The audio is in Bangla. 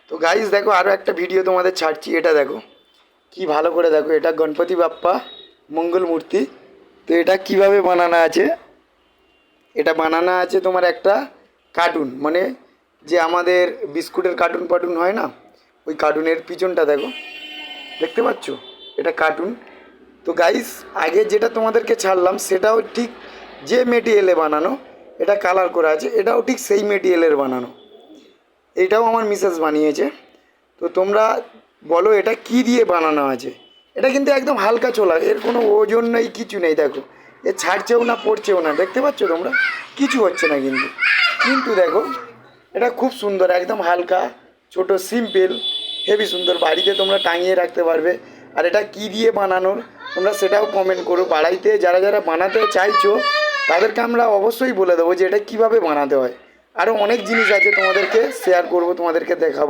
তো গাইস দেখো আরও একটা ভিডিও তোমাদের ছাড়ছি, এটা দেখো কি ভালো করে দেখো, এটা গণপতি বাপ্পা মঙ্গল মূর্তি। তো এটা কিভাবে বানানো আছে, এটা বানানো আছে তোমার একটা কার্টুন, মানে যে আমাদের বিস্কুটের কার্টুন পার্টুন হয় না, ওই কার্টুনের পিছনটা দেখো, দেখতে পাচ্ছ, এটা কার্টুন। তো গাইস আগে যেটা তোমাদেরকে ছাড়লাম সেটাও ঠিক যে মেটেরিয়ালে বানানো, এটা কালার করা আছে, এটাও ঠিক সেই মেটেরিয়ালের বানানো। এটাও আমার মিসেস বানিয়েছে। তো তোমরা বলো এটা কি দিয়ে বানানো আছে। এটা কিন্তু একদম হালকা ছোলা, এর কোনো ওজন নেই, কিছু নেই। দেখো এ ছাড়ছেও না পড়ছেও না, দেখতে পাচ্ছ তোমরা, কিছু হচ্ছে না কিন্তু। কিন্তু দেখো এটা খুব সুন্দর, একদম হালকা, ছোট, সিম্পল, হেভি সুন্দর, বাড়িতে তোমরা টাঙিয়ে রাখতে পারবে। আর এটা কি দিয়ে বানানোর তোমরা সেটাও কমেন্ট করো। বাড়িতে যারা যারা বানাতে চাইছো তাদেরকে আমরা অবশ্যই বলে দেবো যে এটা কীভাবে বানাতে হয়। আরও অনেক জিনিস আছে, তোমাদেরকে শেয়ার করব, তোমাদেরকে দেখাবো।